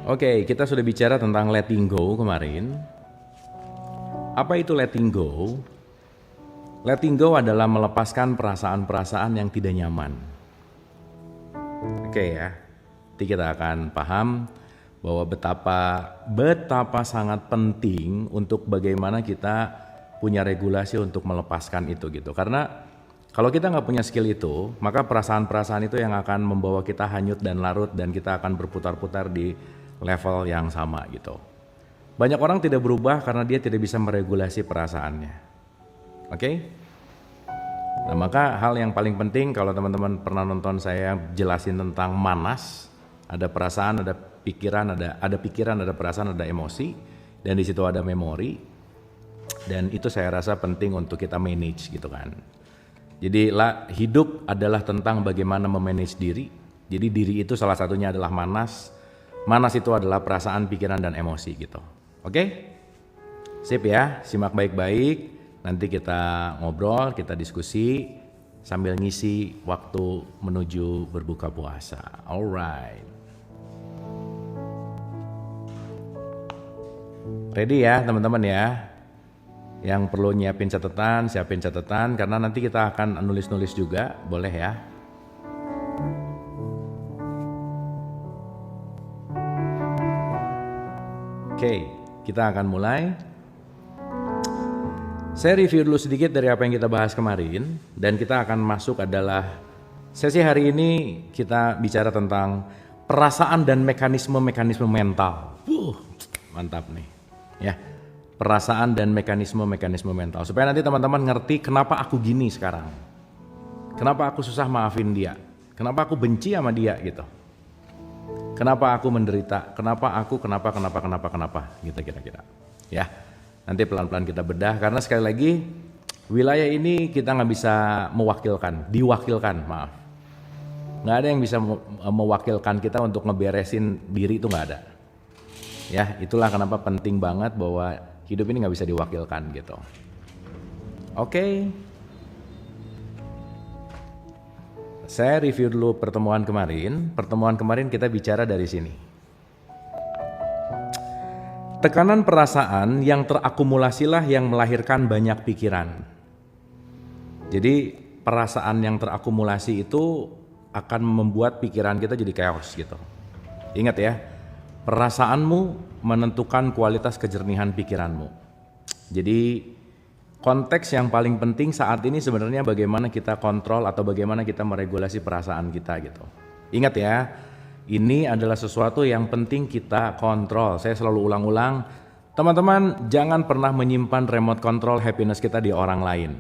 Oke, kita sudah bicara tentang letting go kemarin. Apa itu letting go? Letting go adalah melepaskan perasaan-perasaan yang tidak nyaman. Oke ya, nanti kita akan paham bahwa betapa sangat penting untuk bagaimana kita punya regulasi untuk melepaskan itu gitu. Karena kalau kita nggak punya skill itu, maka perasaan-perasaan itu yang akan membawa kita hanyut dan larut dan kita akan berputar-putar di level yang sama gitu. Banyak orang tidak berubah karena dia tidak bisa meregulasi perasaannya. Oke? Nah, maka hal yang paling penting kalau teman-teman pernah nonton saya jelasin tentang manas, ada perasaan, ada pikiran, ada perasaan, ada emosi, dan di situ ada memori. Dan itu saya rasa penting untuk kita manage gitu kan. Jadi hidup adalah tentang bagaimana memanage diri. Jadi diri itu salah satunya adalah manas. Manas itu adalah perasaan, pikiran, dan emosi gitu. Oke? Sip ya, simak baik-baik. Nanti kita ngobrol, kita diskusi sambil ngisi waktu menuju berbuka puasa. Alright. Ready ya teman-teman ya? Yang perlu siapin catatan karena nanti kita akan nulis-nulis juga, boleh ya? Oke, kita akan mulai. Saya review dulu sedikit dari apa yang kita bahas kemarin dan kita akan masuk adalah sesi hari ini kita bicara tentang perasaan dan mekanisme-mekanisme mental. Mantap nih. Ya. Perasaan dan mekanisme-mekanisme mental supaya nanti teman-teman ngerti kenapa aku gini sekarang. Kenapa aku susah maafin dia? Kenapa aku benci sama dia gitu? Kenapa aku menderita? Kenapa gitu kira-kira. Ya, nanti pelan-pelan kita bedah karena sekali lagi wilayah ini kita nggak bisa diwakilkan, maaf. Nggak ada yang bisa mewakilkan kita untuk ngeberesin diri, itu nggak ada. Ya, itulah kenapa penting banget bahwa hidup ini nggak bisa diwakilkan gitu. Oke. Saya review dulu pertemuan kemarin. Pertemuan kemarin kita bicara dari sini. Tekanan perasaan yang terakumulasilah yang melahirkan banyak pikiran. Jadi perasaan yang terakumulasi itu akan membuat pikiran kita jadi chaos gitu. Ingat ya, perasaanmu menentukan kualitas kejernihan pikiranmu. Jadi konteks yang paling penting saat ini sebenarnya bagaimana kita kontrol atau bagaimana kita meregulasi perasaan kita gitu. Ingat ya, ini adalah sesuatu yang penting kita kontrol. Saya selalu ulang-ulang, teman-teman jangan pernah menyimpan remote control happiness kita di orang lain.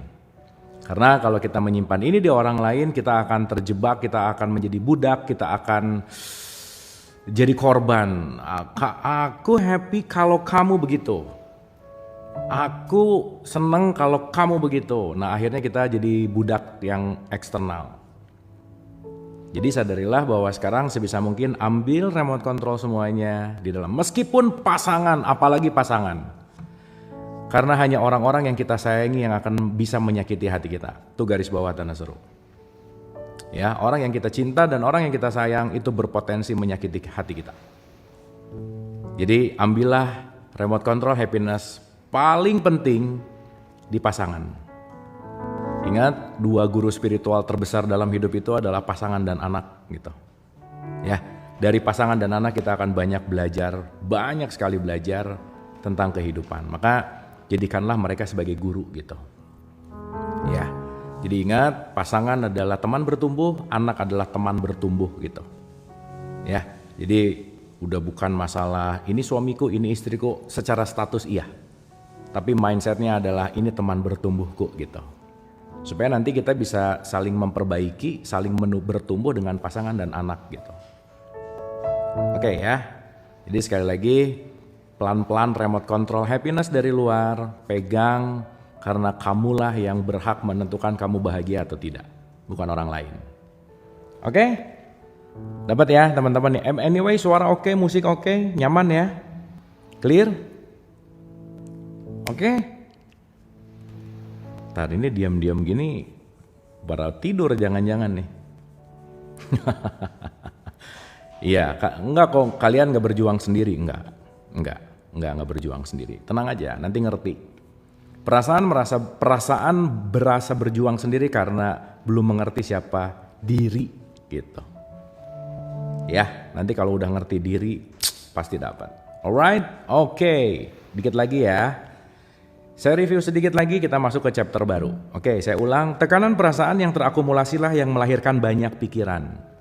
Karena kalau kita menyimpan ini di orang lain, kita akan terjebak, kita akan menjadi budak, kita akan jadi korban. Aku happy kalau kamu begitu. Aku seneng kalau kamu begitu. Nah akhirnya kita jadi budak yang eksternal. Jadi sadarilah bahwa sekarang sebisa mungkin ambil remote control semuanya di dalam. Meskipun pasangan, apalagi pasangan. Karena hanya orang-orang yang kita sayangi yang akan bisa menyakiti hati kita. Itu garis bawah tanda seru. Ya, orang yang kita cinta dan orang yang kita sayang itu berpotensi menyakiti hati kita. Jadi ambillah remote control happiness paling penting di pasangan. Ingat, dua guru spiritual terbesar dalam hidup itu adalah pasangan dan anak gitu. Ya, dari pasangan dan anak kita akan banyak sekali belajar tentang kehidupan. Maka jadikanlah mereka sebagai guru gitu. Ya. Jadi ingat, pasangan adalah teman bertumbuh, anak adalah teman bertumbuh gitu. Ya, jadi udah bukan masalah ini suamiku, ini istriku, secara status iya. Tapi mindsetnya adalah ini teman bertumbuhku gitu. Supaya nanti kita bisa saling memperbaiki, saling bertumbuh dengan pasangan dan anak gitu. Oke ya, jadi sekali lagi pelan-pelan remote control happiness dari luar, pegang. Karena kamulah yang berhak menentukan kamu bahagia atau tidak, bukan orang lain. Oke? Dapat ya teman-teman? Anyway, suara oke, musik oke, nyaman ya? Clear? Oke? Ntar ini diam-diam gini Baru tidur jangan-jangan nih. Iya, enggak kok, kalian nggak berjuang sendiri, enggak berjuang sendiri. Tenang aja, nanti ngerti. Perasaan berasa berjuang sendiri karena belum mengerti siapa diri gitu. Ya, nanti kalau udah ngerti diri pasti dapat. Alright, oke. Dikit lagi ya. Saya review sedikit lagi, kita masuk ke chapter baru. Oke, saya ulang. Tekanan perasaan yang terakumulasilah yang melahirkan banyak pikiran.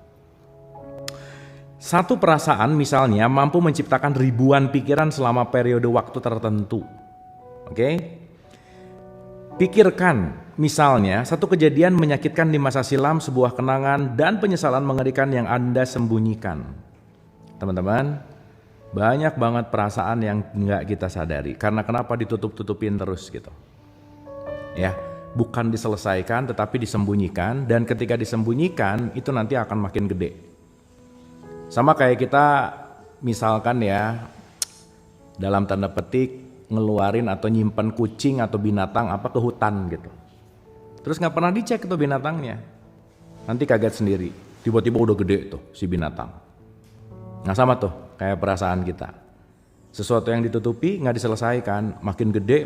Satu perasaan misalnya mampu menciptakan ribuan pikiran selama periode waktu tertentu. Oke? Pikirkan misalnya satu kejadian menyakitkan di masa silam, sebuah kenangan dan penyesalan mengerikan yang Anda sembunyikan. Teman-teman, banyak banget perasaan yang nggak kita sadari. Karena kenapa ditutup-tutupin terus gitu. Ya, bukan diselesaikan tetapi disembunyikan, dan ketika disembunyikan itu nanti akan makin gede. Sama kayak kita misalkan ya, dalam tanda petik ngeluarin atau nyimpen kucing atau binatang apa ke hutan gitu. Terus nggak pernah dicek itu binatangnya. Nanti kaget sendiri, tiba-tiba udah gede tuh si binatang. Nah sama tuh kayak perasaan kita. Sesuatu yang ditutupi nggak diselesaikan, makin gede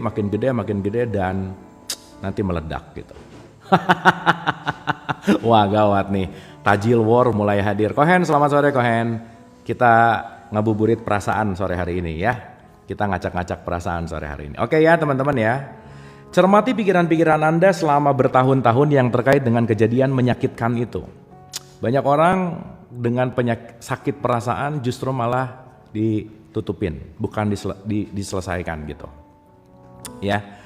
dan nanti meledak gitu. Wah gawat nih, Tajil War mulai hadir. Kohen, selamat sore Kohen. Kita ngabuburit perasaan sore hari ini ya. Kita ngacak-ngacak perasaan sore hari ini. Oke ya teman-teman ya. Cermati pikiran-pikiran Anda selama bertahun-tahun yang terkait dengan kejadian menyakitkan itu. Banyak orang dengan sakit perasaan justru malah ditutupin, bukan diselesaikan gitu. Ya.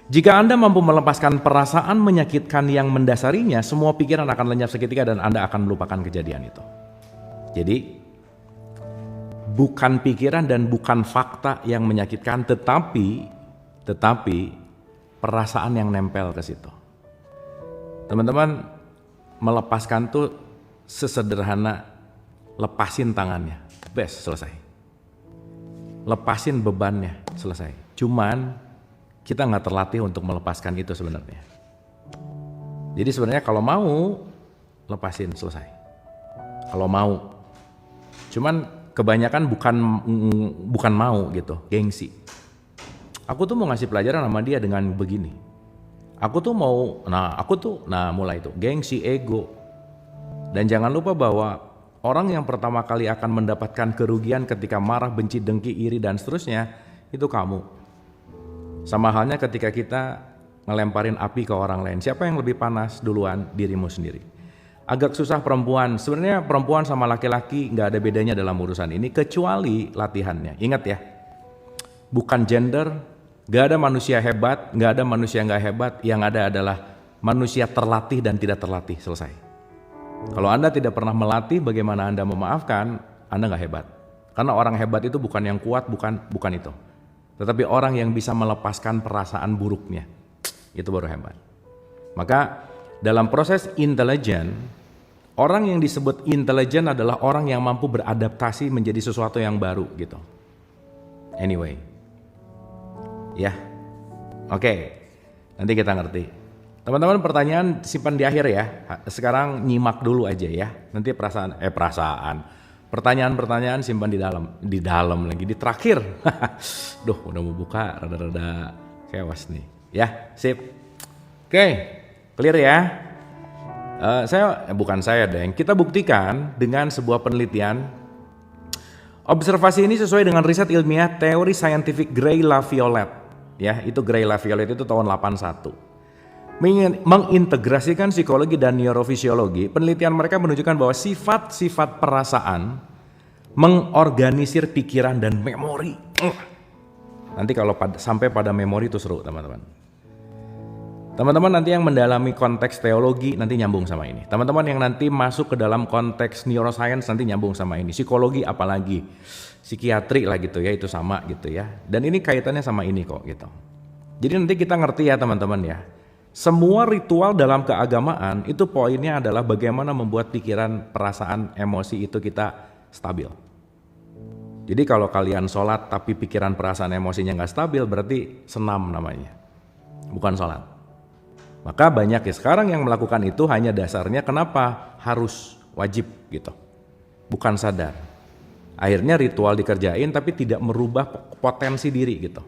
Jika Anda mampu melepaskan perasaan menyakitkan yang mendasarinya, semua pikiran akan lenyap seketika dan Anda akan melupakan kejadian itu. Jadi, bukan pikiran dan bukan fakta yang menyakitkan, tetapi perasaan yang nempel ke situ. Teman-teman, melepaskan tuh sesederhana lepasin tangannya, bes, selesai. Lepasin bebannya, selesai. Cuman kita nggak terlatih untuk melepaskan itu sebenarnya. Jadi sebenarnya kalau mau, lepasin, selesai. Kalau mau. Cuman kebanyakan bukan mau gitu, gengsi. Aku tuh mau ngasih pelajaran sama dia dengan begini. Mulai itu, gengsi, ego. Dan jangan lupa bahwa orang yang pertama kali akan mendapatkan kerugian ketika marah, benci, dengki, iri, dan seterusnya, itu kamu. Sama halnya ketika kita ngelemparin api ke orang lain. Siapa yang lebih panas duluan? Dirimu sendiri. Agak susah perempuan. Sebenarnya perempuan sama laki-laki nggak ada bedanya dalam urusan ini kecuali latihannya. Ingat ya, bukan gender, nggak ada manusia hebat, nggak ada manusia nggak hebat. Yang ada adalah manusia terlatih dan tidak terlatih. Selesai. Kalau Anda tidak pernah melatih bagaimana Anda memaafkan, Anda nggak hebat. Karena orang hebat itu bukan yang kuat, bukan itu. Tetapi orang yang bisa melepaskan perasaan buruknya, itu baru hebat. Maka dalam proses intelijen, orang yang disebut intelijen adalah orang yang mampu beradaptasi menjadi sesuatu yang baru gitu. Anyway, ya, oke, nanti kita ngerti. Teman-teman, pertanyaan simpan di akhir ya. Sekarang nyimak dulu aja ya. Nanti pertanyaan-pertanyaan simpan di dalam lagi, di terakhir. Duh, udah mau buka, rada-rada kewas nih. Ya, sip. Oke, clear ya. Kita buktikan dengan sebuah penelitian. Observasi ini sesuai dengan riset ilmiah teori scientific Gray-LaViolette. Ya, itu Gray-LaViolette itu tahun 81. Mengintegrasikan psikologi dan neurofisiologi, penelitian mereka menunjukkan bahwa sifat-sifat perasaan mengorganisir pikiran dan memori. Nanti kalau sampai pada memori itu seru teman-teman. Teman-teman nanti yang mendalami konteks teologi nanti nyambung sama ini. Teman-teman yang nanti masuk ke dalam konteks neuroscience nanti nyambung sama ini. Psikologi apalagi, psikiatri lah gitu ya, itu sama gitu ya. Dan ini kaitannya sama ini kok gitu. Jadi nanti kita ngerti ya teman-teman ya. Semua ritual dalam keagamaan itu poinnya adalah bagaimana membuat pikiran, perasaan, emosi itu kita stabil. Jadi kalau kalian sholat tapi pikiran, perasaan, emosinya nggak stabil berarti senam namanya, bukan sholat. Maka banyak ya sekarang yang melakukan itu hanya dasarnya kenapa harus wajib gitu, bukan sadar. Akhirnya ritual dikerjain tapi tidak merubah potensi diri gitu.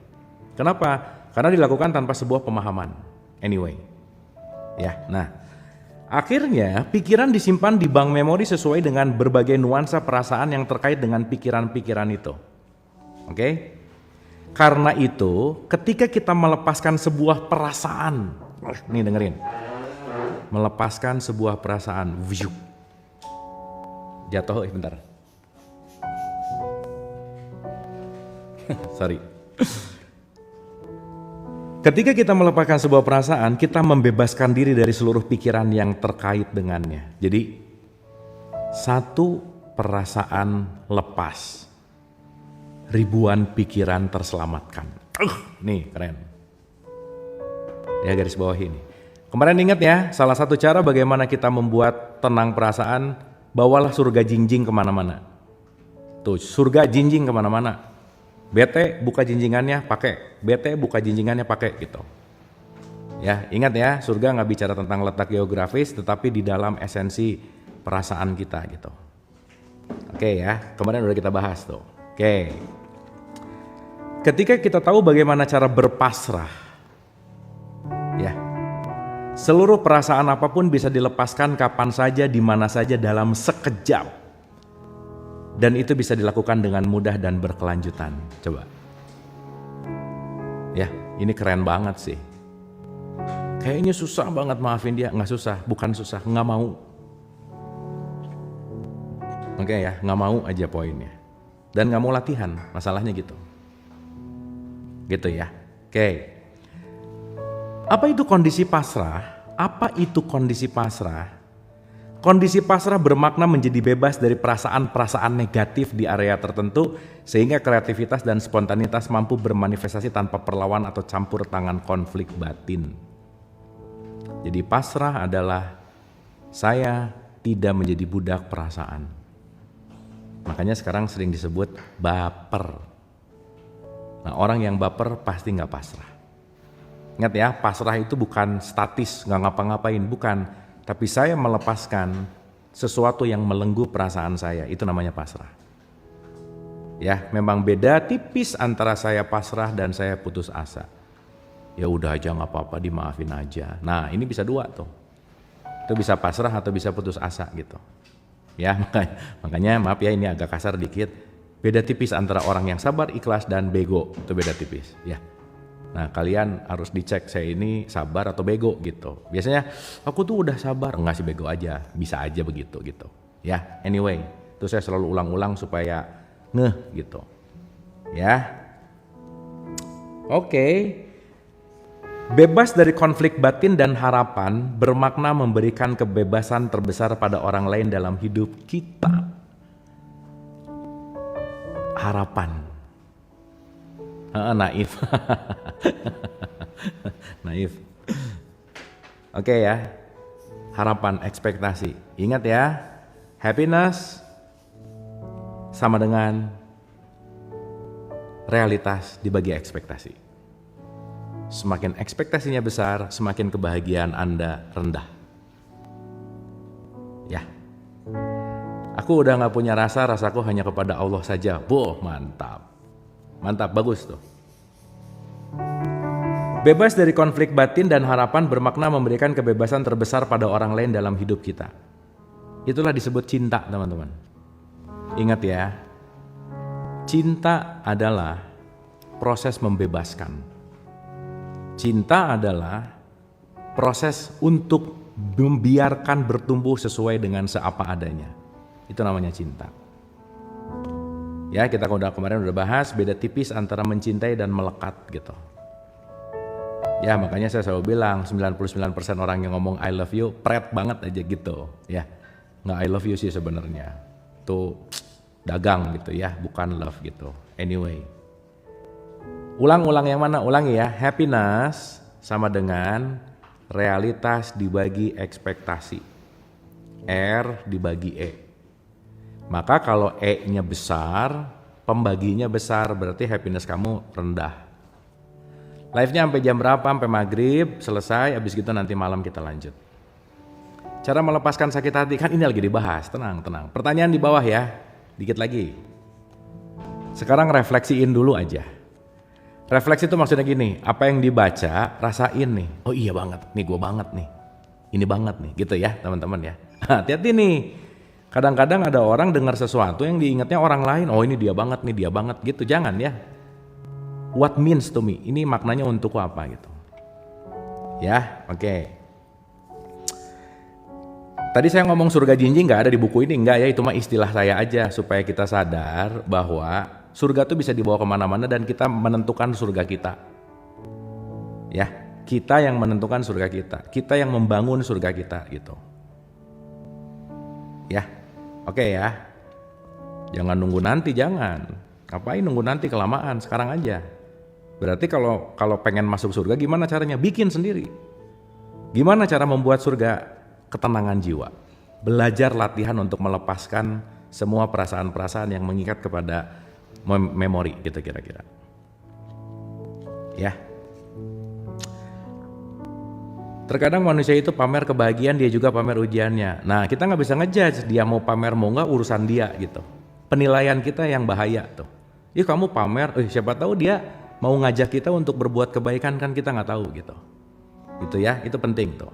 Kenapa? Karena dilakukan tanpa sebuah pemahaman. Anyway, ya. Nah, akhirnya pikiran disimpan di bank memori sesuai dengan berbagai nuansa perasaan yang terkait dengan pikiran-pikiran itu. Oke? Karena itu, ketika kita melepaskan sebuah perasaan, nih dengerin, melepaskan sebuah perasaan, jatuh, bentar, sorry. Ketika kita melepaskan sebuah perasaan, kita membebaskan diri dari seluruh pikiran yang terkait dengannya. Jadi, satu perasaan lepas, ribuan pikiran terselamatkan. Nih keren. Ya garis bawah ini. Kemarin ingat ya, salah satu cara bagaimana kita membuat tenang perasaan, bawalah surga jinjing kemana-mana. Tuh, surga jinjing kemana-mana. Bete buka jinjingannya pakai, bete buka jinjingannya pakai gitu. Ya ingat ya, surga nggak bicara tentang letak geografis, tetapi di dalam esensi perasaan kita gitu. Oke ya, kemarin udah kita bahas tuh. Oke. Ketika kita tahu bagaimana cara berpasrah, ya, seluruh perasaan apapun bisa dilepaskan kapan saja, di mana saja dalam sekejap. Dan itu bisa dilakukan dengan mudah dan berkelanjutan. Coba. Ya, ini keren banget sih. Kayaknya susah banget maafin dia. Nggak susah, bukan susah, nggak mau. Oke ya, nggak mau aja poinnya. Dan nggak mau latihan, masalahnya gitu. Gitu ya. Oke. Apa itu kondisi pasrah? Apa itu kondisi pasrah? Kondisi pasrah bermakna menjadi bebas dari perasaan-perasaan negatif di area tertentu sehingga kreativitas dan spontanitas mampu bermanifestasi tanpa perlawan atau campur tangan konflik batin. Jadi pasrah adalah saya tidak menjadi budak perasaan. Makanya sekarang sering disebut baper. Nah, orang yang baper pasti nggak pasrah. Ingat ya, pasrah itu bukan statis, nggak ngapa-ngapain, bukan. Tapi saya melepaskan sesuatu yang melenggu perasaan saya, itu namanya pasrah. Ya, memang beda tipis antara saya pasrah dan saya putus asa. Ya udah aja nggak apa-apa, dimaafin aja. Nah, ini bisa dua tuh. Itu bisa pasrah atau bisa putus asa gitu. Ya, makanya maaf ya ini agak kasar dikit. Beda tipis antara orang yang sabar, ikhlas dan bego, itu beda tipis. Ya. Nah kalian harus dicek saya ini sabar atau bego gitu. Biasanya aku tuh udah sabar, enggak sih bego aja, bisa aja begitu gitu. Ya anyway, itu saya selalu ulang-ulang supaya ngeh gitu. Ya, oke. Bebas dari konflik batin dan harapan bermakna memberikan kebebasan terbesar pada orang lain dalam hidup kita. Harapan. Naif. Naif. Oke ya. Harapan, ekspektasi. Ingat ya, happiness sama dengan realitas dibagi ekspektasi. Semakin ekspektasinya besar, semakin kebahagiaan Anda rendah. Ya. Aku udah gak punya rasa, rasaku hanya kepada Allah saja. Boh, mantap. Mantap, bagus tuh. Bebas dari konflik batin dan harapan bermakna memberikan kebebasan terbesar pada orang lain dalam hidup kita. Itulah disebut cinta, teman-teman. Ingat ya, cinta adalah proses membebaskan. Cinta adalah proses untuk membiarkan bertumbuh sesuai dengan seapa adanya. Itu namanya cinta. Ya, kita kemarin udah bahas beda tipis antara mencintai dan melekat gitu. Ya, makanya saya selalu bilang 99% orang yang ngomong I love you pret banget aja gitu, ya. Nggak I love you sih sebenarnya. Tuh dagang gitu ya, bukan love gitu. Anyway. Ulang-ulang yang mana? Ulangi ya. Happiness sama dengan realitas dibagi ekspektasi. R dibagi E. Maka kalau E-nya besar, pembaginya besar, berarti happiness kamu rendah. Live-nya sampai jam berapa? Sampai maghrib, selesai, habis gitu nanti malam kita lanjut. Cara melepaskan sakit hati, kan ini lagi dibahas, tenang. Pertanyaan di bawah ya, dikit lagi. Sekarang refleksiin dulu aja. Refleksi itu maksudnya gini, apa yang dibaca, rasain nih. Oh iya banget, nih gue banget nih. Ini banget nih, gitu ya teman-teman ya. Hati-hati nih. Kadang-kadang ada orang dengar sesuatu yang diingatnya orang lain, oh ini dia banget nih, dia banget gitu. Jangan ya. What means to me? Ini maknanya untukku apa gitu. Ya, oke. Tadi saya ngomong surga jinjing nggak ada di buku ini, enggak ya, itu mah istilah saya aja supaya kita sadar bahwa surga tuh bisa dibawa kemana-mana dan kita menentukan surga kita. Ya, kita yang menentukan surga kita yang membangun surga kita gitu. Ya, oke ya. Jangan nunggu nanti, jangan. Ngapain nunggu nanti, kelamaan, sekarang aja. Berarti kalau pengen masuk surga gimana caranya? Bikin sendiri. Gimana cara membuat surga? Ketenangan jiwa. Belajar latihan untuk melepaskan semua perasaan-perasaan yang mengikat kepada memori gitu kira-kira. Ya. Terkadang manusia itu pamer kebahagiaan, dia juga pamer ujiannya. Nah, kita nggak bisa ngejudge dia mau pamer mau nggak, urusan dia gitu. Penilaian kita yang bahaya tuh. Ih kamu pamer, siapa tahu dia mau ngajak kita untuk berbuat kebaikan, kan kita nggak tahu gitu. Itu ya, itu penting tuh.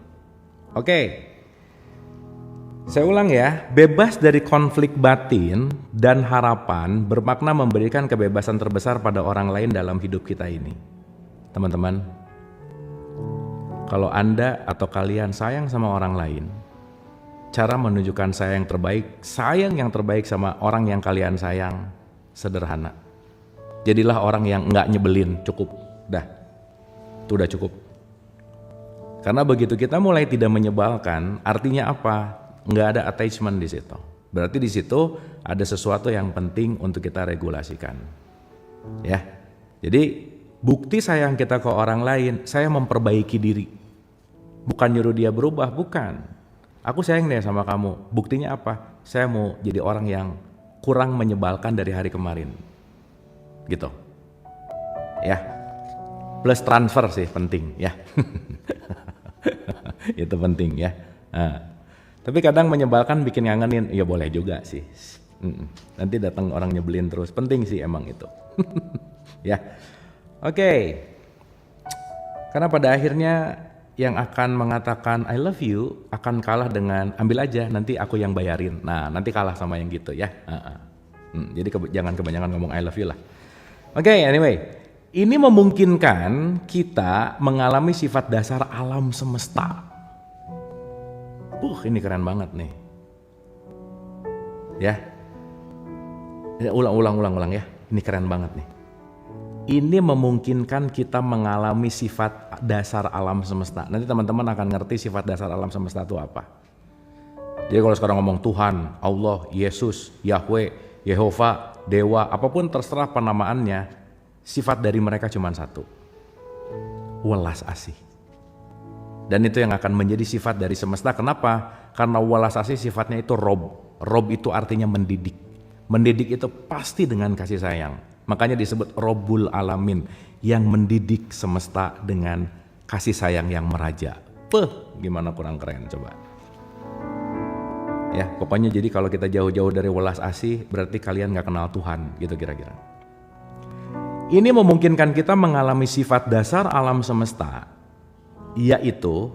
Oke. Saya ulang ya, bebas dari konflik batin dan harapan bermakna memberikan kebebasan terbesar pada orang lain dalam hidup kita ini. Teman-teman, kalau Anda atau kalian sayang sama orang lain, cara menunjukkan sayang yang terbaik sama orang yang kalian sayang sederhana. Jadilah orang yang nggak nyebelin, cukup, itu udah cukup. Karena begitu kita mulai tidak menyebalkan, artinya apa? Nggak ada attachment di situ. Berarti di situ ada sesuatu yang penting untuk kita regulasikan. Ya. Jadi bukti sayang kita ke orang lain, saya memperbaiki diri. Bukan nyuruh dia berubah, bukan. Aku sayang deh sama kamu. Buktinya apa? Saya mau jadi orang yang kurang menyebalkan dari hari kemarin. Gitu. Ya. Plus transfer sih penting ya. Itu penting ya. Nah. Tapi kadang menyebalkan bikin ngangenin, ya boleh juga sih. Nanti datang orang nyebelin terus, penting sih emang itu. Ya, oke. Karena pada akhirnya yang akan mengatakan I love you akan kalah dengan ambil aja, nanti aku yang bayarin. Nah, nanti kalah sama yang gitu ya. Jadi jangan kebanyakan ngomong I love you lah. Oke, anyway, ini memungkinkan kita mengalami sifat dasar alam semesta. Ini keren banget nih. Ya. Ulang ya. Ini keren banget nih. Ini memungkinkan kita mengalami sifat dasar alam semesta. Nanti teman-teman akan ngerti sifat dasar alam semesta itu apa. Jadi kalau sekarang ngomong Tuhan, Allah, Yesus, Yahweh, Yehova, Dewa, apapun terserah penamaannya, sifat dari mereka cuma satu. Welas asih. Dan itu yang akan menjadi sifat dari semesta. Kenapa? Karena welas asih sifatnya itu rob. Rob itu artinya mendidik. Mendidik itu pasti dengan kasih sayang. Makanya disebut Robul Alamin, yang mendidik semesta dengan kasih sayang yang meraja. Gimana kurang keren coba. Ya, pokoknya jadi kalau kita jauh-jauh dari welas asih, berarti kalian gak kenal Tuhan, gitu kira-kira. Ini memungkinkan kita mengalami sifat dasar alam semesta, yaitu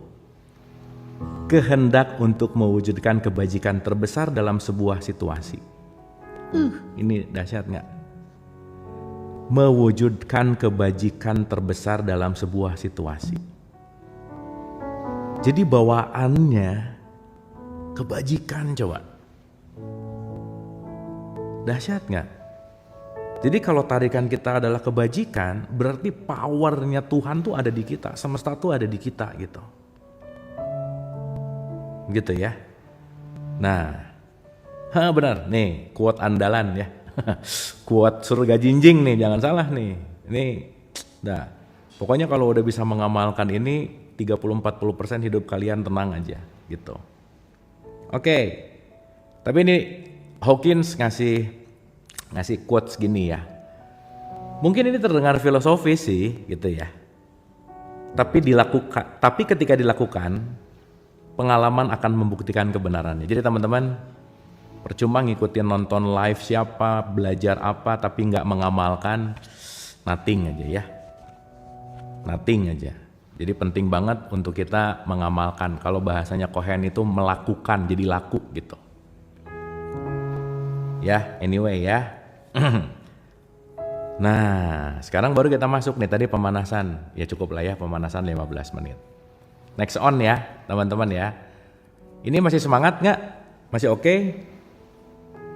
kehendak untuk mewujudkan kebajikan terbesar dalam sebuah situasi. Ini dahsyat gak? Mewujudkan kebajikan terbesar dalam sebuah situasi. Jadi bawaannya kebajikan, coba. Dahsyat gak? Jadi kalau tarikan kita adalah kebajikan, berarti powernya Tuhan tuh ada di kita, semesta tuh ada di kita gitu. Gitu ya. Nah, benar nih quote andalan ya. Quote surga jinjing nih, jangan salah nih. Ini pokoknya kalau udah bisa mengamalkan ini 30-40% hidup kalian tenang aja gitu. Oke. Tapi ini Hawkins ngasih quotes gini ya. Mungkin ini terdengar filosofis sih gitu ya. Tapi ketika dilakukan, pengalaman akan membuktikan kebenarannya. Jadi teman-teman, percuma ngikutin nonton live siapa, belajar apa, tapi nggak mengamalkan, nothing aja ya. Nothing aja. Jadi penting banget untuk kita mengamalkan. Kalau bahasanya Cohen itu melakukan, jadi laku gitu. Ya, anyway ya. Nah, sekarang baru kita masuk nih, tadi pemanasan. Ya cukup lah ya, pemanasan 15 menit. Next on ya, teman-teman ya. Ini masih semangat nggak? Masih oke?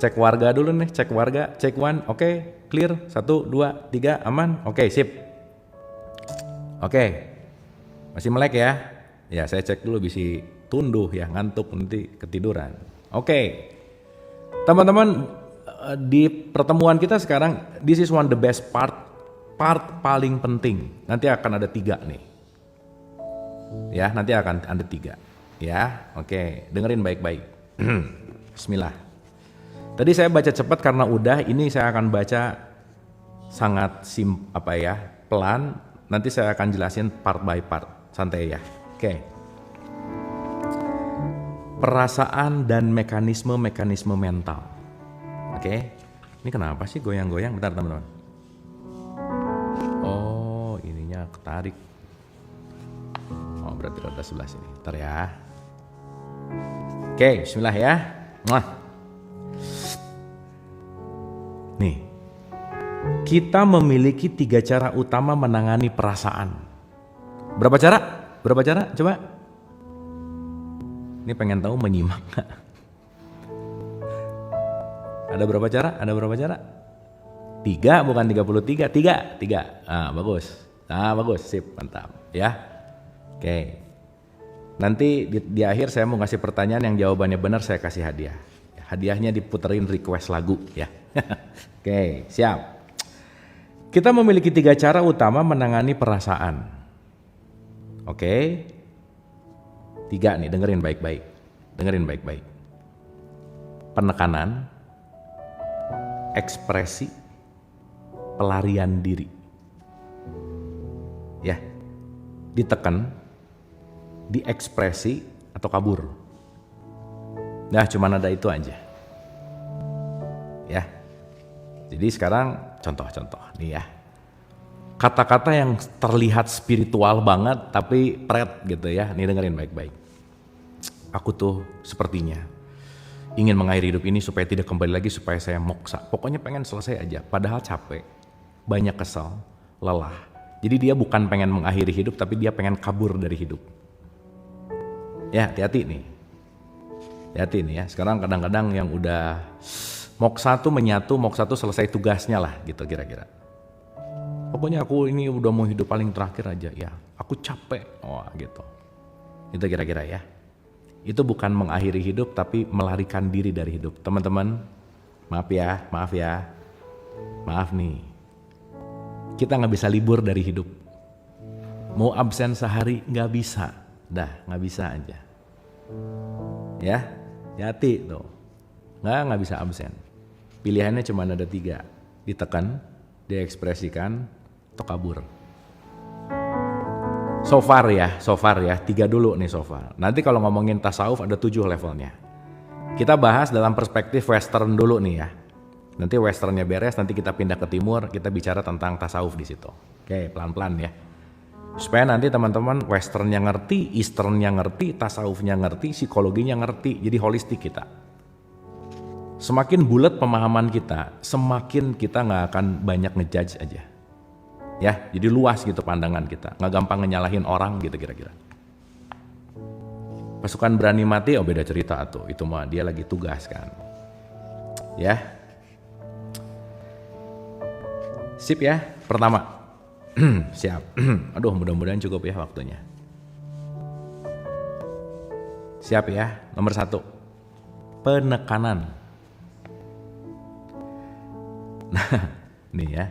Cek warga dulu nih, cek warga, cek one, oke, clear, 1, 2, 3, aman, oke, sip. Oke, masih melek ya? Ya saya cek dulu, bisa tunduh ya, ngantuk nanti ketiduran. Oke, teman-teman, di pertemuan kita sekarang, this is one the best part paling penting. Nanti akan ada 3 nih. Ya, nanti akan ada 3. Ya, oke, dengerin baik-baik. Bismillah. Tadi saya baca cepat karena udah, ini saya akan baca sangat pelan. Nanti saya akan jelasin part by part, santai ya. Oke. Perasaan dan mekanisme mental. Oke, ini kenapa sih goyang-goyang? Bentar teman-teman. Oh, ininya ketarik. Oh, berarti roda sebelah sini. Bentar ya. Oke, bismillah ya. Nih, kita memiliki 3 cara utama menangani perasaan. Berapa cara? Coba. Ini pengen tahu menyimak gak? Ada berapa cara? 3 bukan 33, 3. Bagus. Bagus, sip, mantap. Ya. Oke. Nanti di akhir saya mau ngasih pertanyaan yang jawabannya benar, saya kasih hadiah. Hadiahnya diputerin request lagu ya. Oke, siap. Kita memiliki 3 cara utama menangani perasaan. Oke. 3 nih, dengerin baik-baik. Penekanan, ekspresi, pelarian diri. Ya, ditekan, diekspresi, atau kabur. Nah, cuman ada itu aja. Ya, jadi sekarang contoh-contoh nih ya. Kata-kata yang terlihat spiritual banget tapi pret gitu ya. Nih dengerin baik-baik. Aku tuh sepertinya ingin mengakhiri hidup ini supaya tidak kembali lagi, supaya saya moksa. Pokoknya pengen selesai aja, padahal capek, banyak kesel, lelah. Jadi dia bukan pengen mengakhiri hidup, tapi dia pengen kabur dari hidup. Ya, hati-hati nih ya. Sekarang kadang-kadang yang udah moksa tuh menyatu, moksa tuh selesai tugasnya lah gitu kira-kira. Pokoknya aku ini udah mau hidup paling terakhir aja ya. Aku capek, gitu. Itu kira-kira ya. Itu bukan mengakhiri hidup tapi melarikan diri dari hidup. Teman-teman, maaf nih. Kita nggak bisa libur dari hidup. Mau absen sehari nggak bisa, nggak bisa aja. Ya, hati tuh, nggak bisa absen. Pilihannya cuma ada 3, ditekan, diekspresikan, atau kabur. So far ya, 3 dulu nih so far. Nanti kalau ngomongin tasawuf ada 7 levelnya. Kita bahas dalam perspektif western dulu nih ya. Nanti westernnya beres, nanti kita pindah ke timur, kita bicara tentang tasawuf di situ. Oke, pelan-pelan ya. Supaya nanti teman-teman westernnya ngerti, easternnya ngerti, tasawufnya ngerti, psikologinya ngerti, jadi holistik kita. Semakin bulat pemahaman kita, semakin kita nggak akan banyak ngejudge aja. Ya, jadi luas gitu pandangan kita, nggak gampang ngenyalahin orang gitu kira-kira. Pasukan berani mati, beda cerita tuh, itu mah dia lagi tugas kan. Ya, sip ya, pertama, siap. Aduh, mudah-mudahan cukup ya waktunya. Siap ya, nomor 1, penekanan. Nah, nih ya.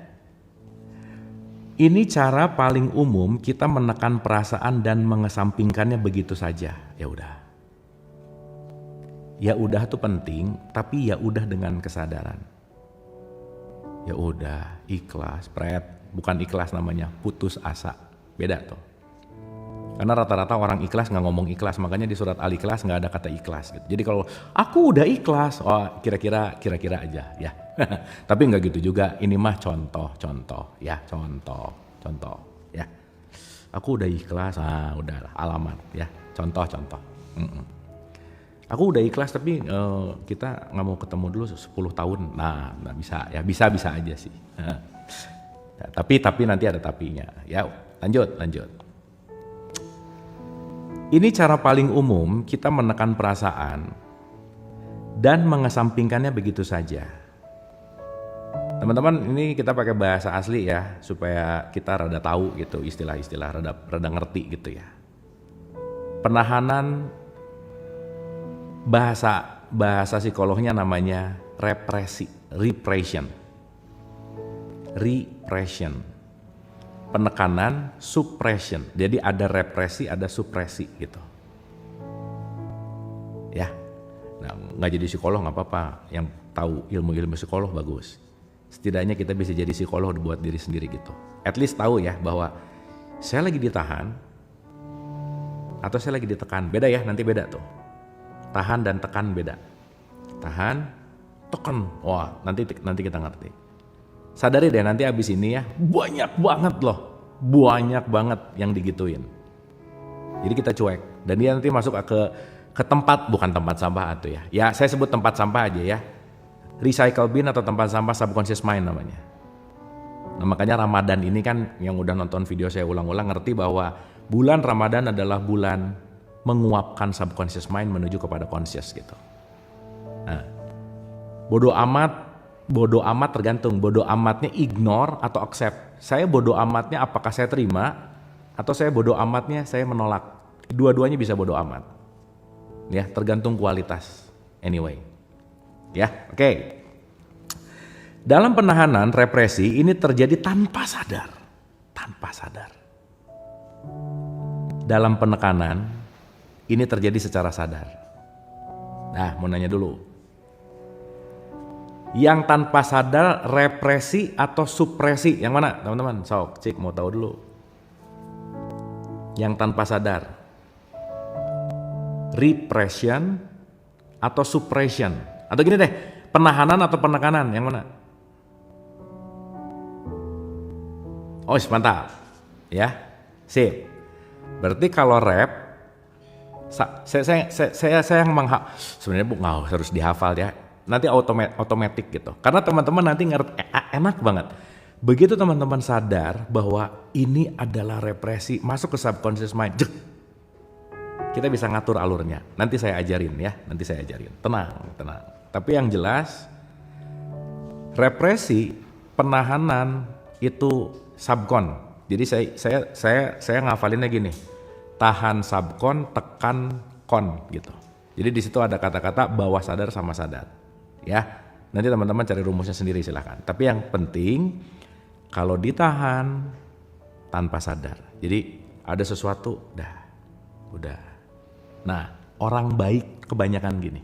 Ini cara paling umum kita menekan perasaan dan mengesampingkannya begitu saja. Ya udah. Ya udah tuh penting, tapi ya udah dengan kesadaran. Ya udah, ikhlas, bukan ikhlas namanya, putus asa. Beda tuh. Karena rata-rata orang ikhlas nggak ngomong ikhlas, makanya di surat Al-Ikhlas nggak ada kata ikhlas gitu. Jadi kalau aku udah ikhlas, oh kira-kira aja ya. Tapi nggak gitu juga, ini mah contoh ya, contoh ya. Aku udah ikhlas, udah alamat ya, contoh. Aku udah ikhlas tapi kita nggak mau ketemu dulu 10 tahun, nah nggak bisa ya, bisa aja sih. Ya, tapi nanti ada tapinya ya. Lanjut. Ini cara paling umum kita menekan perasaan dan mengesampingkannya begitu saja. Teman-teman, ini kita pakai bahasa asli ya, supaya kita rada tahu gitu istilah-istilah, rada ngerti gitu ya. Penahanan, bahasa psikolognya namanya repression. Penekanan, suppression. Jadi ada represi, ada supresi gitu. Ya, nah, nggak jadi psikolog nggak apa-apa. Yang tahu ilmu psikolog bagus. Setidaknya kita bisa jadi psikolog buat diri sendiri gitu. At least tahu ya bahwa saya lagi ditahan atau saya lagi ditekan. Beda ya, nanti beda tuh. Tahan dan tekan beda. Tahan, tekan. Wah, nanti kita ngerti. Sadari deh nanti abis ini ya, banyak banget yang digituin. Jadi kita cuek, dan dia nanti masuk ke tempat, bukan tempat sampah atau ya. Ya saya sebut tempat sampah aja ya. Recycle bin atau tempat sampah subconscious mind namanya. Nah, makanya Ramadan ini kan yang udah nonton video saya ulang-ulang ngerti bahwa bulan Ramadan adalah bulan menguapkan subconscious mind menuju kepada conscious gitu. Nah, bodoh amat tergantung, bodoh amatnya ignore atau accept. Saya bodoh amatnya apakah saya terima atau saya bodoh amatnya saya menolak. Dua-duanya bisa bodoh amat. Ya, tergantung kualitas. Anyway. Ya, oke. Dalam penahanan represi ini terjadi tanpa sadar. Dalam penekanan ini terjadi secara sadar. Nah, mau nanya dulu. Yang tanpa sadar represi atau supresi, yang mana teman-teman? Sok, cik mau tahu dulu. Yang tanpa sadar, repression atau suppression, atau gini deh, penahanan atau penekanan, yang mana? Oh, mantap, ya, sip. Berarti kalau rep, saya yang sebenarnya nggak harus dihafal ya. Nanti otomatis gitu. Karena teman-teman nanti ngerti enak banget. Begitu teman-teman sadar bahwa ini adalah represi, masuk ke subconscious mind, kita bisa ngatur alurnya. Nanti saya ajarin ya, Tenang. Tapi yang jelas, represi, penahanan itu subcon. Jadi saya ngafalinnya gini, tahan subcon, tekan kon gitu. Jadi di situ ada kata-kata bawah sadar sama sadar. Ya, nanti teman-teman cari rumusnya sendiri silahkan. Tapi yang penting kalau ditahan tanpa sadar. Jadi ada sesuatu, udah. Nah, orang baik kebanyakan gini.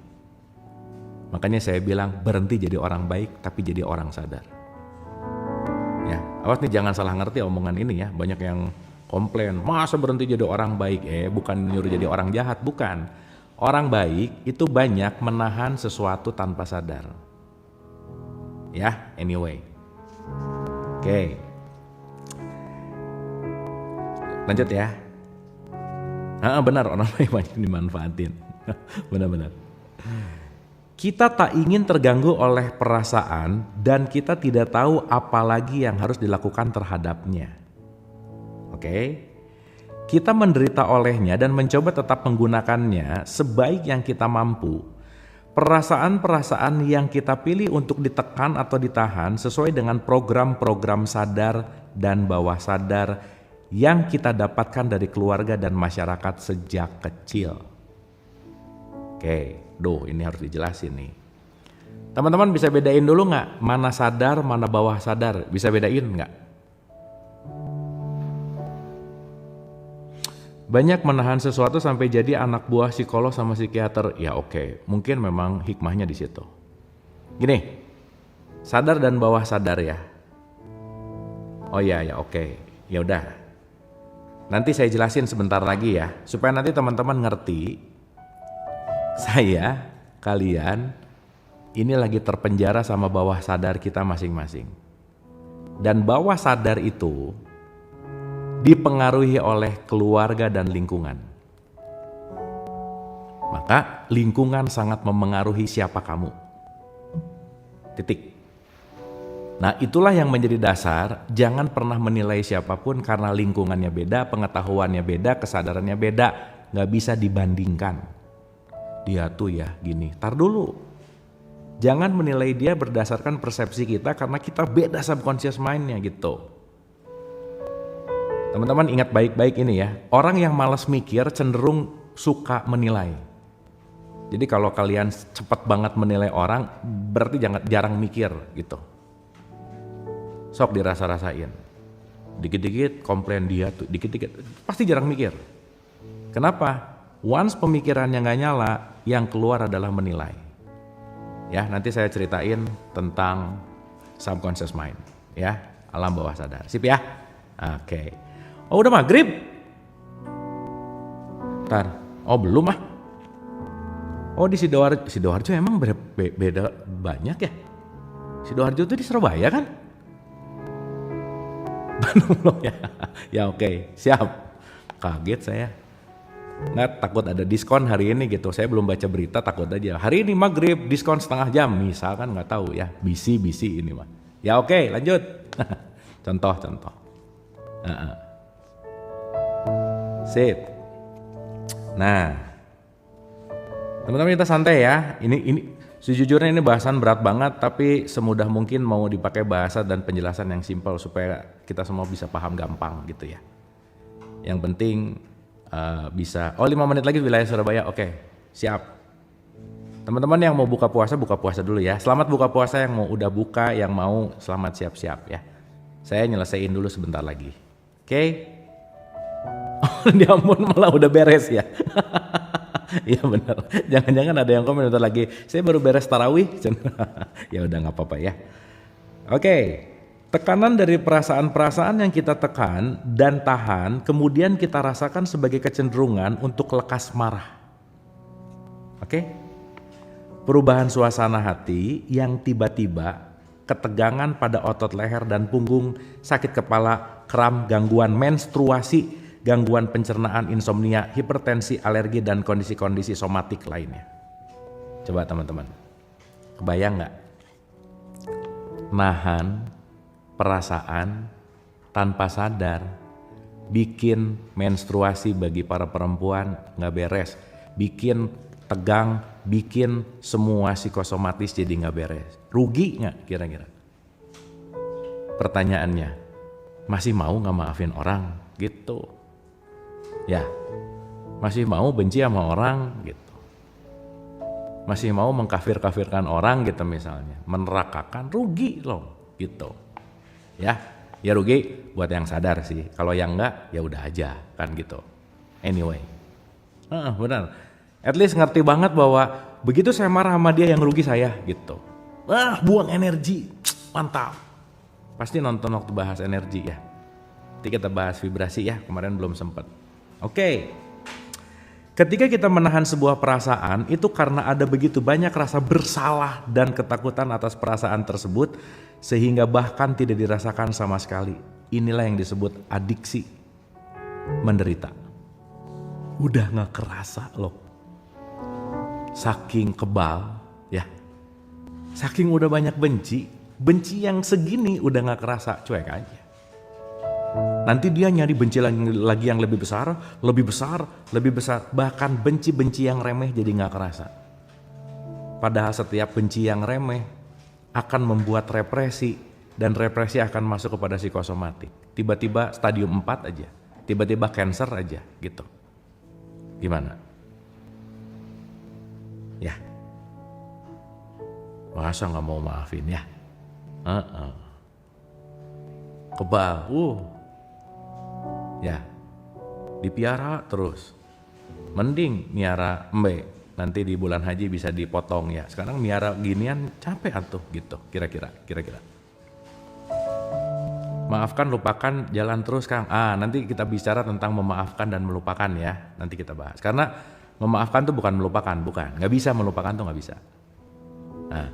Makanya saya bilang berhenti jadi orang baik tapi jadi orang sadar. Ya, awas nih jangan salah ngerti omongan ini ya. Banyak yang komplain, masa berhenti jadi orang baik? Bukan nyuruh jadi orang jahat, bukan. Orang baik itu banyak menahan sesuatu tanpa sadar. Ya, anyway. Oke. Lanjut ya. Benar, orang baik banyak dimanfaatin. Benar-benar. Kita tak ingin terganggu oleh perasaan dan kita tidak tahu apa lagi yang harus dilakukan terhadapnya. Oke. Kita menderita olehnya dan mencoba tetap menggunakannya sebaik yang kita mampu. Perasaan-perasaan yang kita pilih untuk ditekan atau ditahan sesuai dengan program-program sadar dan bawah sadar yang kita dapatkan dari keluarga dan masyarakat sejak kecil. Oke, ini harus dijelasin nih. Teman-teman bisa bedain dulu nggak mana sadar, mana bawah sadar? Bisa bedain nggak? Banyak menahan sesuatu sampai jadi anak buah psikolog sama psikiater. Ya oke, mungkin memang hikmahnya di situ. Gini, sadar dan bawah sadar ya. Oh ya oke, ya udah. Nanti saya jelasin sebentar lagi ya, supaya nanti teman-teman ngerti, saya, kalian, ini lagi terpenjara sama bawah sadar kita masing-masing. Dan bawah sadar itu dipengaruhi oleh keluarga dan lingkungan. Maka lingkungan sangat memengaruhi siapa kamu. Titik. Nah, itulah yang menjadi dasar, jangan pernah menilai siapapun karena lingkungannya beda, pengetahuannya beda, kesadarannya beda, nggak bisa dibandingkan. Dia tuh ya gini, tar dulu. Jangan menilai dia berdasarkan persepsi kita karena kita beda subconscious mind-nya gitu. Teman-teman ingat baik-baik ini ya, orang yang malas mikir cenderung suka menilai. Jadi kalau kalian cepat banget menilai orang, berarti jarang mikir gitu. Sok dirasa-rasain. Dikit-dikit komplain dia tuh, dikit-dikit pasti jarang mikir. Kenapa? Once pemikirannya nggak nyala, yang keluar adalah menilai. Ya, nanti saya ceritain tentang subconscious mind, ya, alam bawah sadar. Sip ya? Oke. Oh, udah maghrib? Ntar. Oh, belum ah. Oh, di Sidoarjo emang beda banyak ya? Sidoarjo tuh di Surabaya kan? Bandung loh ya. Ya oke, siap. Kaget saya. Nggak, takut ada diskon hari ini gitu. Saya belum baca berita, takut aja. Hari ini maghrib diskon setengah jam, misalkan nggak tahu ya. Bisi ini mah. Ya oke, lanjut. Contoh. Sip. Nah, teman-teman kita santai ya. Ini sejujurnya ini bahasan berat banget, tapi semudah mungkin mau dipakai bahasa dan penjelasan yang simpel supaya kita semua bisa paham gampang gitu ya. Yang penting bisa, 5 menit lagi wilayah Surabaya, oke, siap. Teman-teman yang mau buka puasa dulu ya. Selamat buka puasa yang mau udah buka, yang mau selamat siap-siap ya. Saya nyelesain dulu sebentar lagi, oke? Oh, ya ampun, malah udah beres ya. Iya benar. Jangan-jangan ada yang komen bentar lagi. Saya baru beres tarawih. Ya udah nggak apa-apa ya. Oke. Tekanan dari perasaan-perasaan yang kita tekan dan tahan, kemudian kita rasakan sebagai kecenderungan untuk lekas marah. Oke. Perubahan suasana hati yang tiba-tiba, ketegangan pada otot leher dan punggung, sakit kepala, kram, gangguan menstruasi, gangguan pencernaan, insomnia, hipertensi, alergi, dan kondisi-kondisi somatik lainnya. Coba teman-teman, kebayang nggak? Nahan perasaan tanpa sadar bikin menstruasi bagi para perempuan nggak beres, bikin tegang, bikin semua psikosomatis jadi nggak beres. Rugi nggak kira-kira? Pertanyaannya, masih mau nggak maafin orang gitu? Ya, masih mau benci sama orang gitu, masih mau mengkafir-kafirkan orang gitu misalnya, menerakakan, rugi loh gitu. Ya rugi buat yang sadar sih. Kalau yang enggak ya udah aja kan gitu. Anyway, benar. At least ngerti banget bahwa begitu saya marah sama dia yang rugi saya gitu. Buang energi, mantap. Pasti nonton waktu bahas energi ya. Nanti kita bahas vibrasi ya, kemarin belum sempat. Oke. Ketika kita menahan sebuah perasaan, itu karena ada begitu banyak rasa bersalah dan ketakutan atas perasaan tersebut, sehingga bahkan tidak dirasakan sama sekali. Inilah yang disebut adiksi, menderita. Udah gak kerasa loh. Saking kebal, ya. Saking udah banyak benci yang segini udah gak kerasa, cuek aja. Nanti dia nyari benci lagi yang lebih besar, bahkan benci-benci yang remeh jadi gak kerasa. Padahal setiap benci yang remeh akan membuat represi, dan represi akan masuk kepada psikosomatik. Tiba-tiba stadium 4 aja, tiba-tiba cancer aja gitu. Gimana? Ya, masa gak mau maafin ya? Kebal, ya, dipiara terus. Mending miara embe, nanti di bulan haji bisa dipotong ya. Sekarang miara ginian capek atuh gitu, kira-kira. Maafkan, lupakan, jalan terus Kang. Nanti kita bicara tentang memaafkan dan melupakan ya. Nanti kita bahas. Karena memaafkan tuh bukan melupakan, bukan. Nggak bisa melupakan tuh nggak bisa. Nah,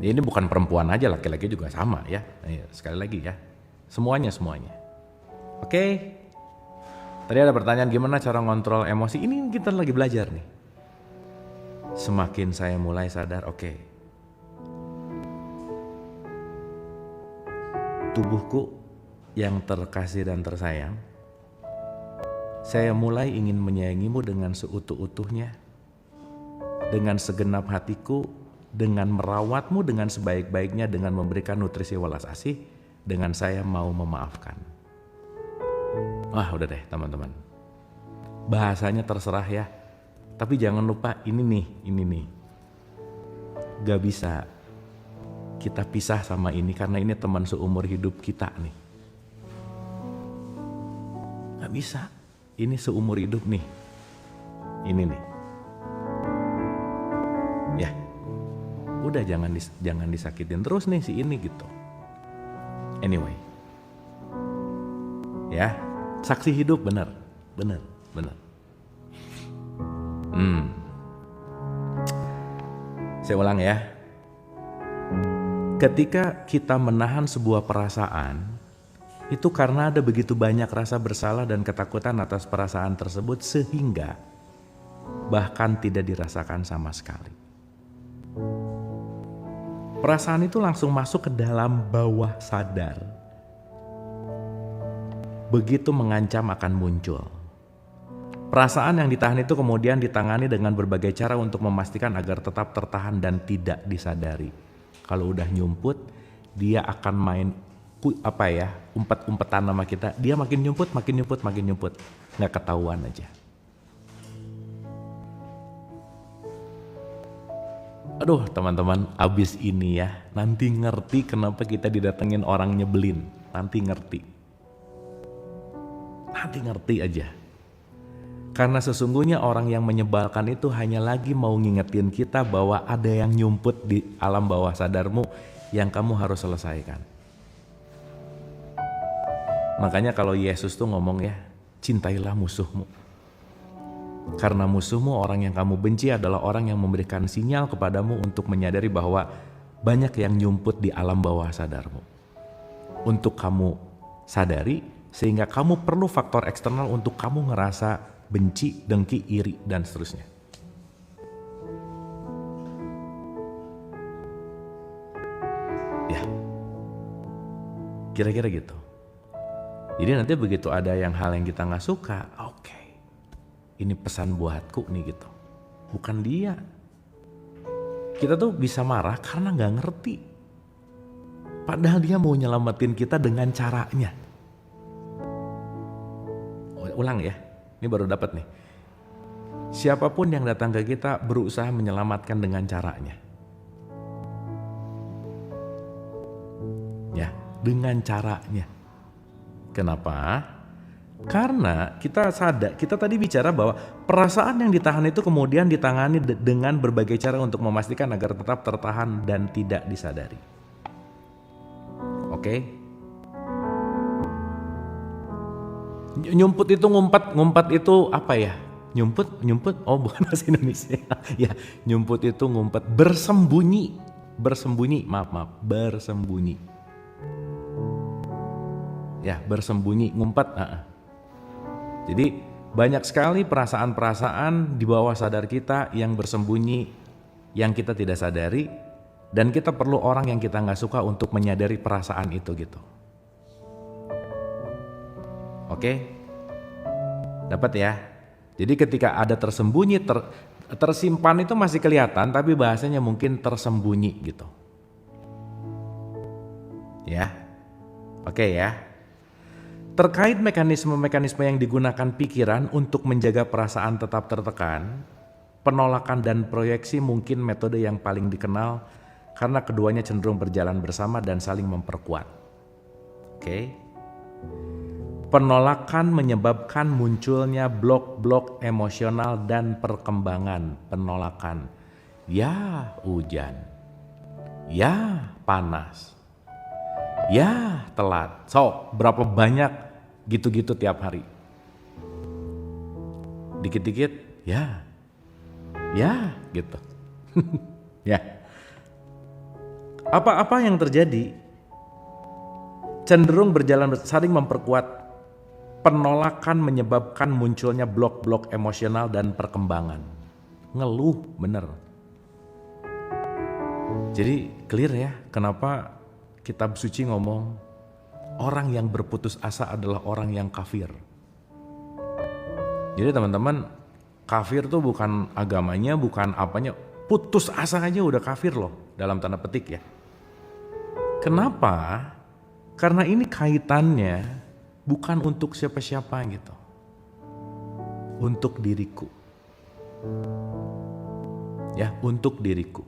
ini bukan perempuan aja, laki-laki juga sama ya. Sekali lagi ya, semuanya. Oke. Tadi ada pertanyaan gimana cara ngontrol emosi. Ini kita lagi belajar nih. Semakin saya mulai sadar, oke. Tubuhku yang terkasih dan tersayang, saya mulai ingin menyayangimu dengan seutuh-utuhnya, dengan segenap hatiku, dengan merawatmu dengan sebaik-baiknya, dengan memberikan nutrisi welas asih, dengan saya mau memaafkan. Udah deh teman-teman, bahasanya terserah ya, tapi jangan lupa ini nih, gak bisa kita pisah sama ini karena ini teman seumur hidup kita nih. Gak bisa, ini seumur hidup nih. Ini nih. Ya, udah jangan disakitin terus nih si ini gitu. Anyway, ya saksi hidup bener. Saya ulang ya. Ketika kita menahan sebuah perasaan, itu karena ada begitu banyak rasa bersalah dan ketakutan atas perasaan tersebut sehingga bahkan tidak dirasakan sama sekali. Perasaan itu langsung masuk ke dalam bawah sadar. Begitu mengancam akan muncul. Perasaan yang ditahan itu kemudian ditangani dengan berbagai cara untuk memastikan agar tetap tertahan dan tidak disadari. Kalau udah nyumput, dia akan main umpet-umpetan sama kita. Dia makin nyumput, nggak ketahuan aja. Aduh teman-teman, abis ini ya, nanti ngerti kenapa kita didatengin orang nyebelin. Nanti ngerti aja. Karena sesungguhnya orang yang menyebalkan itu hanya lagi mau ngingetin kita bahwa ada yang nyumput di alam bawah sadarmu yang kamu harus selesaikan. Makanya kalau Yesus tuh ngomong ya, cintailah musuhmu. Karena musuhmu, orang yang kamu benci adalah orang yang memberikan sinyal kepadamu untuk menyadari bahwa banyak yang nyumput di alam bawah sadarmu. Untuk kamu sadari, sehingga kamu perlu faktor eksternal untuk kamu ngerasa benci, dengki, iri, dan seterusnya. Ya, kira-kira gitu. Jadi nanti begitu ada hal yang kita nggak suka, oke, ini pesan buatku nih gitu. Bukan dia. Kita tuh bisa marah karena nggak ngerti. Padahal dia mau nyelamatin kita dengan caranya. Ulang ya. Ini baru dapat nih. Siapapun yang datang ke kita berusaha menyelamatkan dengan caranya. Ya, dengan caranya. Kenapa? Karena kita sadar, kita tadi bicara bahwa perasaan yang ditahan itu kemudian ditangani dengan berbagai cara untuk memastikan agar tetap tertahan dan tidak disadari. Oke? Nyumput itu ngumpet itu apa ya? Nyumput, oh bukan bahasa Indonesia. Ya, nyumput itu ngumpet, bersembunyi, bersembunyi. Ya, bersembunyi, ngumpet. Jadi banyak sekali perasaan-perasaan di bawah sadar kita yang bersembunyi, yang kita tidak sadari, dan kita perlu orang yang kita nggak suka untuk menyadari perasaan itu gitu. Oke, dapat ya. Jadi ketika ada tersembunyi, tersimpan itu masih kelihatan, tapi bahasanya mungkin tersembunyi gitu. Ya, oke ya. Terkait mekanisme-mekanisme yang digunakan pikiran untuk menjaga perasaan tetap tertekan, penolakan dan proyeksi mungkin metode yang paling dikenal karena keduanya cenderung berjalan bersama dan saling memperkuat. Oke. Penolakan menyebabkan munculnya blok-blok emosional dan perkembangan penolakan. Ya hujan, ya panas, Ya telat. So, berapa banyak gitu-gitu tiap hari? Dikit-dikit, ya gitu. Ya. Apa-apa yang terjadi cenderung berjalan saling memperkuat. Penolakan menyebabkan munculnya blok-blok emosional dan perkembangan. Ngeluh, bener. Jadi clear ya, kenapa kitab suci ngomong orang yang berputus asa adalah orang yang kafir. Jadi teman-teman, kafir tuh bukan agamanya, bukan apanya, putus asa aja udah kafir loh, dalam tanda petik ya. Kenapa? Karena ini kaitannya bukan untuk siapa-siapa gitu. Untuk diriku. Ya, untuk diriku.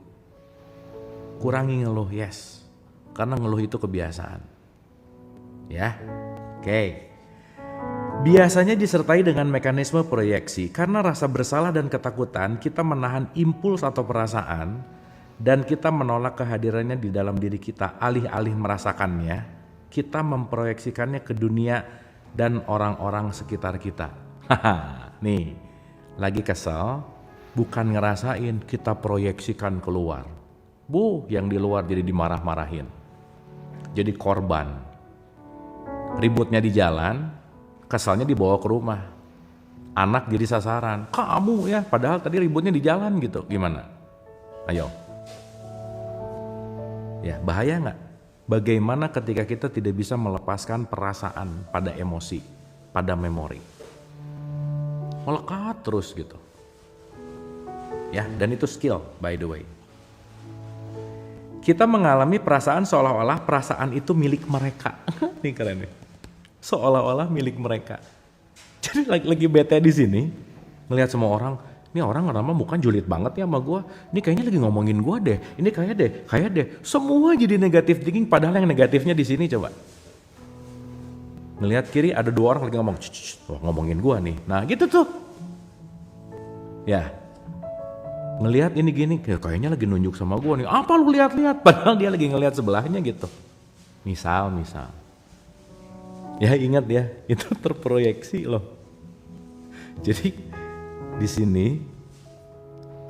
Kurangi ngeluh, yes. Karena ngeluh itu kebiasaan. Ya. Oke. Biasanya disertai dengan mekanisme proyeksi. Karena rasa bersalah dan ketakutan, kita menahan impuls atau perasaan dan kita menolak kehadirannya di dalam diri kita. Alih-alih merasakannya, kita memproyeksikannya ke dunia dan orang-orang sekitar kita. Nih, lagi kesel, bukan ngerasain, kita proyeksikan keluar. Yang di luar jadi dimarah-marahin. Jadi korban. Ributnya di jalan, kesalnya dibawa ke rumah. Anak jadi sasaran. Kamu ya, padahal tadi ributnya di jalan gitu. Gimana? Ayo. Ya, bahaya nggak? Bagaimana ketika kita tidak bisa melepaskan perasaan pada emosi, pada memori. Melekat terus gitu. Ya, dan itu skill by the way. Kita mengalami perasaan seolah-olah perasaan itu milik mereka. Ini keren nih. Seolah-olah milik mereka. Jadi lagi bete di sini, ngelihat semua orang, ini orang kenapa muka julid banget ya sama gue. Ini kayaknya lagi ngomongin gue deh. Ini kayak deh. Semua jadi negatif thinking padahal yang negatifnya di sini coba. Ngelihat kiri ada dua orang lagi ngomong, ngomongin gue nih. Nah gitu tuh. Ya. Ngelihat ini gini, kayaknya lagi nunjuk sama gue nih. Apa lu lihat-lihat? Padahal dia lagi ngelihat sebelahnya gitu. Misal. Ya ingat ya, itu terproyeksi loh. Jadi di sini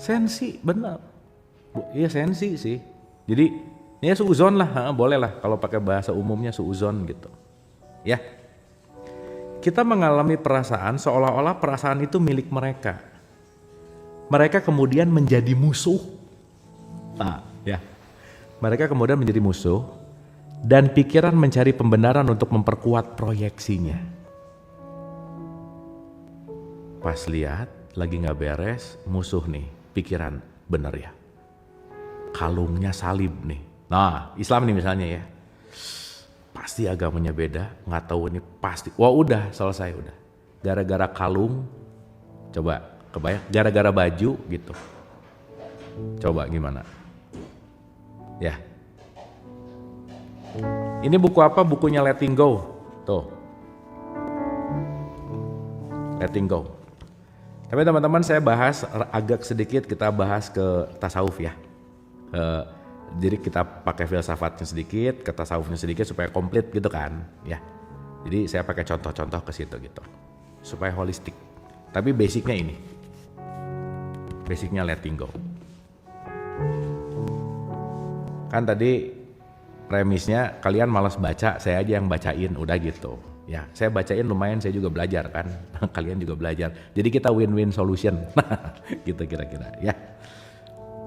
sensi benar, iya sensi sih. Jadi ya suuzon lah, boleh lah kalau pakai bahasa umumnya suuzon gitu. Ya, kita mengalami perasaan seolah-olah perasaan itu milik mereka. Mereka kemudian menjadi musuh. Nah, ya, mereka kemudian menjadi musuh dan pikiran mencari pembenaran untuk memperkuat proyeksinya. Pas lihat lagi nggak beres, musuh nih, pikiran bener ya, kalungnya salib nih. Nah Islam nih misalnya ya, pasti agamanya beda, nggak tahu ini pasti. Wah udah selesai udah. Gara-gara kalung, coba kebayang, gara-gara baju gitu. Coba gimana? Ya. Ini buku apa? Bukunya Letting Go. Tuh. Letting Go. Tapi teman-teman saya bahas agak sedikit, kita bahas ke tasawuf ya. Jadi kita pakai filsafatnya sedikit, ke tasawufnya sedikit supaya komplit gitu kan ya. Jadi saya pakai contoh-contoh ke situ gitu. Supaya holistik. Tapi basicnya ini. Basicnya letting go. Kan tadi premisnya kalian malas baca, saya aja yang bacain, udah gitu. Ya, saya bacain lumayan, saya juga belajar kan. Kalian juga belajar. Jadi kita win-win solution. Gitu kira-kira ya.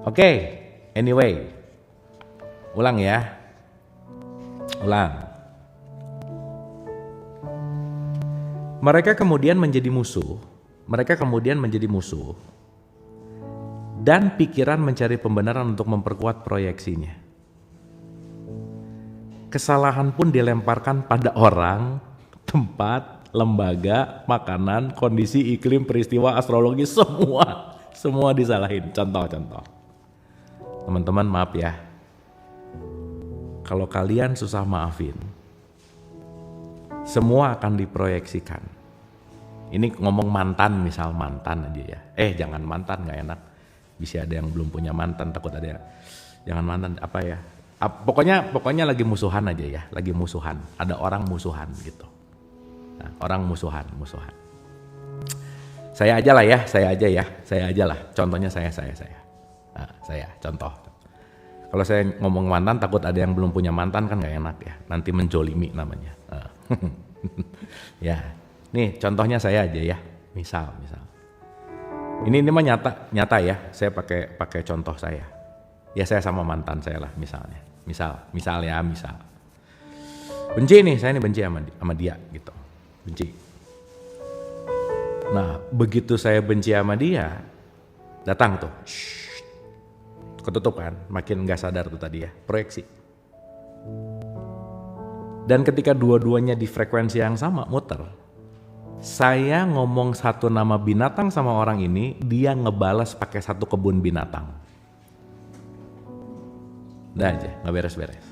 Oke, anyway. Ulang ya. Ulang. Mereka kemudian menjadi musuh. Dan pikiran mencari pembenaran untuk memperkuat proyeksinya. Kesalahan pun dilemparkan pada orang, tempat, lembaga, makanan, kondisi, iklim, peristiwa, astrologi, semua disalahin. Contoh-contoh. Teman-teman maaf ya, kalau kalian susah maafin, semua akan diproyeksikan. Ini ngomong mantan, misal mantan aja ya. Jangan mantan, gak enak. Bisa ada yang belum punya mantan, takut ada. Jangan mantan, apa ya? Pokoknya lagi musuhan aja ya, lagi musuhan. Ada orang musuhan gitu. Nah, orang musuhan. Saya aja lah. Contohnya saya. Nah, saya contoh. Kalau saya ngomong mantan, takut ada yang belum punya mantan kan nggak enak ya. Nanti menjolimi namanya. Ya, nih contohnya saya aja ya. Misal. Ini mah nyata ya. Saya pakai contoh saya. Ya saya sama mantan saya lah misalnya. Misal. Benci nih, saya benci sama dia gitu. Benci. Nah, begitu saya benci sama dia, datang tuh. Ketutup kan, makin gak sadar tuh tadi ya, proyeksi. Dan ketika dua-duanya di frekuensi yang sama, muter. Saya ngomong satu nama binatang sama orang ini, dia ngebalas pakai satu kebun binatang. Udah aja, gak beres-beres.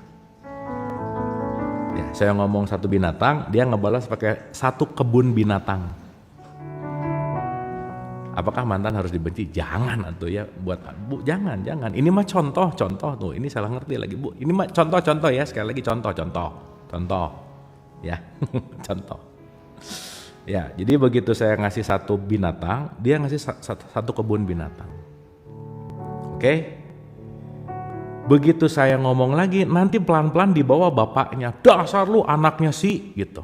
Ya, saya ngomong satu binatang, dia ngebalas pakai satu kebun binatang. Apakah mantan harus dibenci? Jangan atuh ya, buat Bu, jangan. Ini mah contoh tuh. Ini salah ngerti lagi, Bu. Ini mah contoh ya, sekali lagi contoh. Ya, contoh. Ya, jadi begitu saya ngasih satu binatang, dia ngasih satu kebun binatang. Oke? Begitu saya ngomong lagi, nanti pelan-pelan dibawa bapaknya, dasar lu anaknya sih, gitu.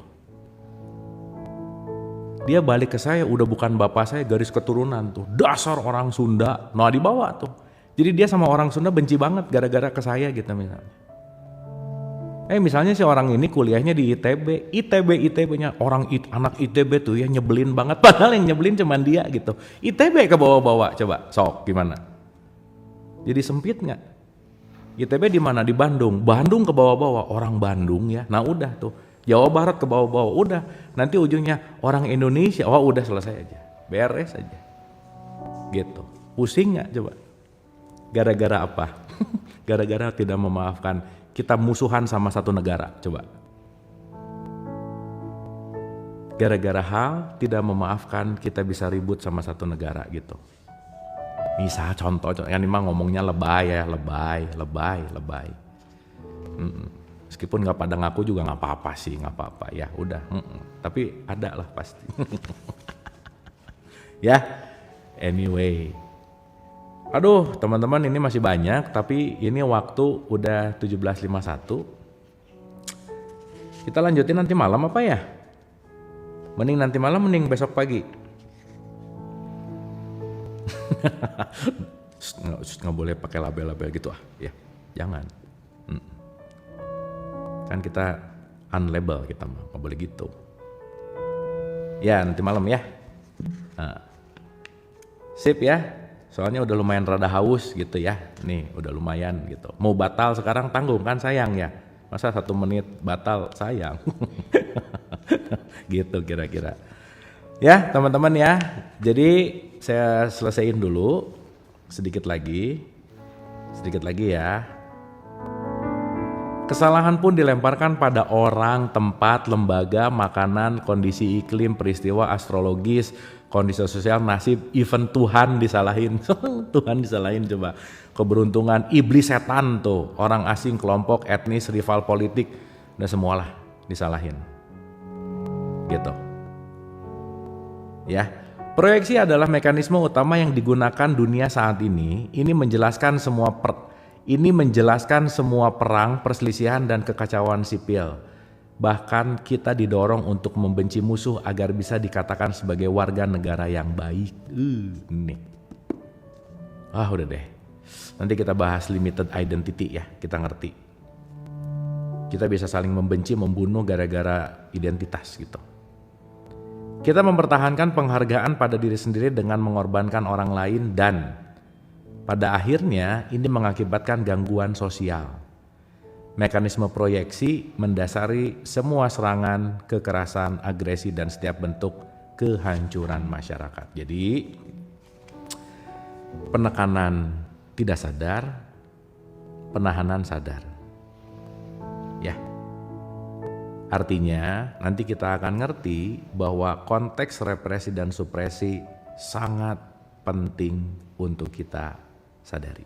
Dia balik ke saya, udah bukan bapak saya, garis keturunan tuh, dasar orang Sunda. Nah dibawa tuh. Jadi dia sama orang Sunda benci banget gara-gara ke saya gitu misalnya. Misalnya si orang ini kuliahnya di ITB-nya anak ITB tuh ya nyebelin banget. Padahal yang nyebelin cuman dia gitu. ITB ke bawah-bawah, coba sok gimana? Jadi sempit nggak? ITB di mana? Di Bandung. Bandung ke bawah-bawah, orang Bandung ya. Nah udah tuh. Jawa Barat ke bawah-bawah, udah. Nanti ujungnya orang Indonesia, udah selesai aja. Beres aja. Gitu. Pusing nggak coba? Gara-gara apa? Gara-gara tidak memaafkan. Kita musuhan sama satu negara, coba. Gara-gara hal tidak memaafkan, kita bisa ribut sama satu negara gitu. Misal contoh, yang ini mah ngomongnya lebay ya, lebay. Meskipun nggak pada ngaku juga nggak apa-apa ya udah. Tapi ada lah pasti. Ya, anyway. Aduh teman-teman ini masih banyak, tapi ini waktu udah 17.51. Kita lanjutin nanti malam apa ya? Mending nanti malam, mending besok pagi. Nggak boleh pakai label-label gitu ya, jangan. Kan kita unlabel, kita mah nggak boleh gitu. Ya nanti malam ya. Sip ya, soalnya udah lumayan rada haus gitu ya. Nih udah lumayan gitu. Mau batal sekarang tanggung kan, sayang ya. Masa 1 menit batal, sayang. Gitu kira-kira. Ya teman-teman ya, jadi saya selesaiin dulu sedikit lagi ya. Kesalahan pun dilemparkan pada orang, tempat, lembaga, makanan, kondisi iklim, peristiwa astrologis, kondisi sosial, nasib, even Tuhan disalahin. Tuhan disalahin coba. Keberuntungan, iblis, setan tuh, orang asing, kelompok, etnis, rival politik, udah semualah disalahin. Gitu. Ya. Proyeksi adalah mekanisme utama yang digunakan dunia saat ini. Ini menjelaskan semua perang, perselisihan, dan kekacauan sipil. Bahkan kita didorong untuk membenci musuh agar bisa dikatakan sebagai warga negara yang baik. Nih. Udah deh. Nanti kita bahas limited identity ya, kita ngerti. Kita bisa saling membenci, membunuh gara-gara identitas gitu. Kita mempertahankan penghargaan pada diri sendiri dengan mengorbankan orang lain, dan pada akhirnya ini mengakibatkan gangguan sosial. Mekanisme proyeksi mendasari semua serangan, kekerasan, agresi, dan setiap bentuk kehancuran masyarakat. Jadi penekanan tidak sadar, penahanan sadar. Ya. Artinya nanti kita akan ngerti bahwa konteks represi dan supresi sangat penting untuk kita sadari.